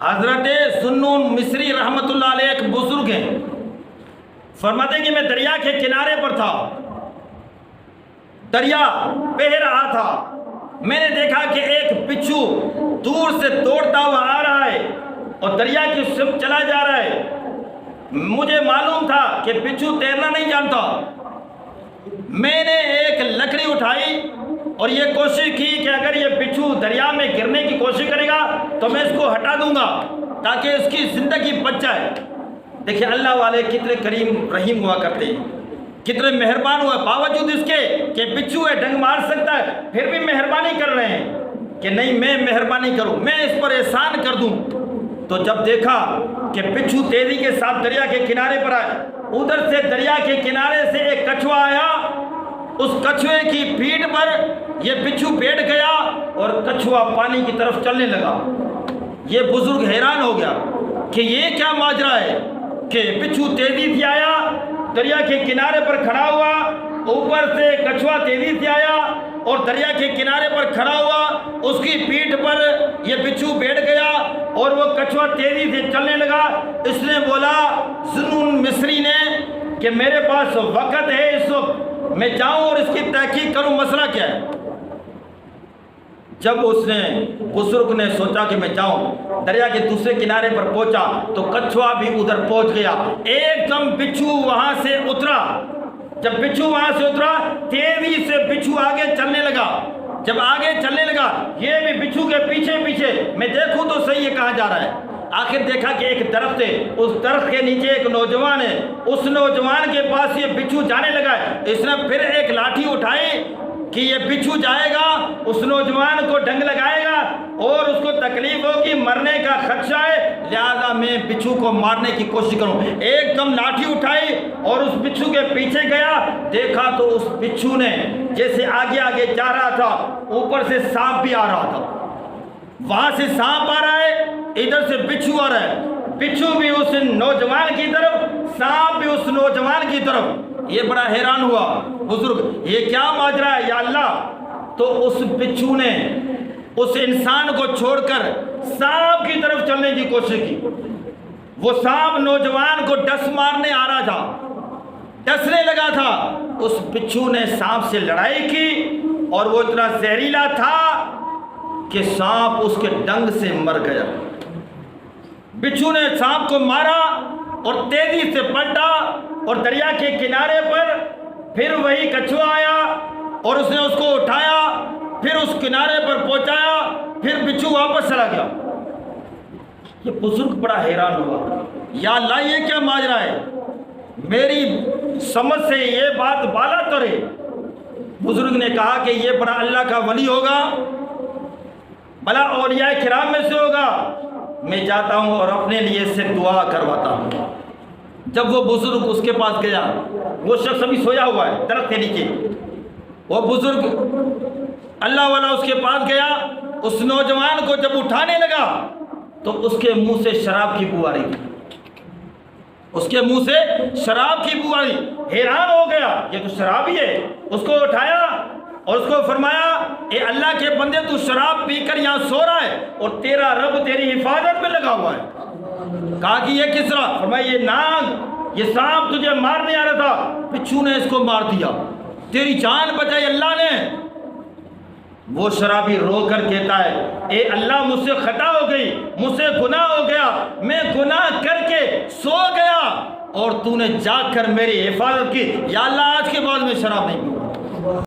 حضرت سنون مصری رحمۃ اللہ علیہ ایک بزرگ ہیں، فرماتے ہیں کہ میں دریا کے کنارے پر تھا، دریا بہہ رہا تھا، میں نے دیکھا کہ ایک بچھو دور سے دوڑتا ہوا آ رہا ہے اور دریا کی سمت چلا جا رہا ہے۔ مجھے معلوم تھا کہ بچھو تیرنا نہیں جانتا، میں نے ایک لکڑی اٹھائی اور یہ کوشش کی کہ اگر یہ بچھو دریا میں گرنے کی کوشش کرے گا تو میں اس کو ہٹا دوں گا تاکہ اس کی زندگی بچ جائے۔ دیکھیں اللہ والے کتنے کریم رحیم ہوا کرتے ہیں، کتنے مہربان ہوا، باوجود اس کے کہ بچھو ہے ڈنگ مار سکتا ہے پھر بھی مہربانی کر رہے ہیں کہ نہیں میں مہربانی کروں، میں اس پر احسان کر دوں۔ تو جب دیکھا کہ بچھو تیزی کے ساتھ دریا کے کنارے پر آئے، ادھر سے دریا کے کنارے سے ایک کچھوا آیا، اس کچھوے کی پیٹھ پر یہ بچھو بیٹھ گیا اور کچھوا پانی کی طرف چلنے لگا۔ یہ بزرگ حیران ہو گیا کہ یہ کیا ماجرا ہے کہ بچھو تیزی سے آیا، دریا کے کنارے پر کھڑا ہوا، اوپر سے کچھوا تیزی سے آیا اور دریا کے کنارے پر کھڑا ہوا، اس کی پیٹھ پر یہ بچھو بیٹھ گیا اور وہ کچھوا تیزی سے چلنے لگا۔ اس نے بولا ذنون مصری نے کہ میرے پاس وقت ہے، اس وقت میں جاؤں اور اس کی تحقیق کروں مسئلہ کیا ہے۔ جب اس نے بزرگ نے سوچا کہ میں جاؤں، دریا کے دوسرے کنارے پر پہنچا تو کچھوا بھی ادھر پہنچ گیا۔ ایک دم بچھو وہاں سے اترا، جب بچھو وہاں سے اترا تیزی سے بچھو آگے چلنے لگا، جب آگے چلنے لگا یہ بھی بچھو کے پیچھے پیچھے، میں دیکھوں تو صحیح یہ کہاں جا رہا ہے۔ آخر دیکھا کہ ایک درخت ہے، اس درخت کے نیچے ایک نوجوان ہے، اس نوجوان کے پاس یہ بچھو جانے لگا ہے۔ اس نے پھر ایک لاٹھی اٹھائی کہ یہ بچھو جائے گا، اس نوجوان کو ڈنگ لگائے گا اور اس کو تکلیف ہوگی، مرنے کا خدشہ ہے، لہذا میں بچھو کو مارنے کی کوشش کروں۔ ایک دم لاٹھی اٹھائی اور اس بچھو کے پیچھے گیا، دیکھا تو اس بچھو نے جیسے آگے آگے جا رہا تھا اوپر سے سانپ بھی آ رہا تھا، وہاں سے سانپ آ رہا ہے، ادھر سے بچھو آ رہا ہے، بچھو بھی اس نوجوان کی طرف، سانپ بھی اس نوجوان کی طرف۔ یہ بڑا حیران ہوا بزرگ، یہ کیا ماجرا ہے یا اللہ؟ تو اس بچھو نے اس انسان کو چھوڑ کر سانپ کی طرف چلنے کی کوشش کی۔ وہ سانپ نوجوان کو ڈس مارنے آ رہا تھا، ڈسنے لگا تھا، اس بچھو نے سانپ سے لڑائی کی اور وہ اتنا زہریلا تھا کہ سانپ اس کے ڈنگ سے مر گیا۔ بچھو نے سانپ کو مارا اور تیزی سے پلٹا اور دریا کے کنارے پر پھر وہی کچھوا آیا اور اس نے اس کو اٹھایا، پھر اس کنارے پر پہنچایا، پھر بچھو واپس چلا گیا۔ یہ بزرگ بڑا حیران ہوا، یا اللہ یہ کیا ماجرا ہے، میری سمجھ سے یہ بات بالا ترے۔ بزرگ نے کہا کہ یہ بڑا اللہ کا ولی ہوگا، بلا اولیاء کرام میں سے ہوگا، میں جاتا ہوں اور اپنے لیے اس سے دعا کرواتا ہوں۔ جب وہ بزرگ اس کے پاس گیا، وہ شخص ابھی سویا ہوا ہے درخت کے نیچے، وہ بزرگ اللہ والا اس کے پاس گیا، اس نوجوان کو جب اٹھانے لگا تو اس کے منہ سے شراب کی بو آ رہی تھی، اس کے منہ سے شراب کی بو آ رہی، حیران ہو گیا یہ تو شرابی ہے۔ اس کو اٹھایا اور اس کو فرمایا اے اللہ کے بندے تو شراب پی کر یہاں سو رہا ہے اور تیرا رب تیری حفاظت میں لگا ہوا ہے۔ کہا کہ یہ کس طرح؟ فرمایا یہ ناگ، یہ سانپ تجھے مارنے آ رہا تھا، بچھو نے اس کو مار دیا، تیری جان بچائی اللہ نے۔ وہ شرابی رو کر کہتا ہے اے اللہ مجھ سے خطا ہو گئی، مجھ سے گناہ ہو گیا، میں گناہ کر کے سو گیا اور تو نے جاگ کر میری حفاظت کی، یا اللہ آج کے بعد میں شراب نہیں پیوں گا۔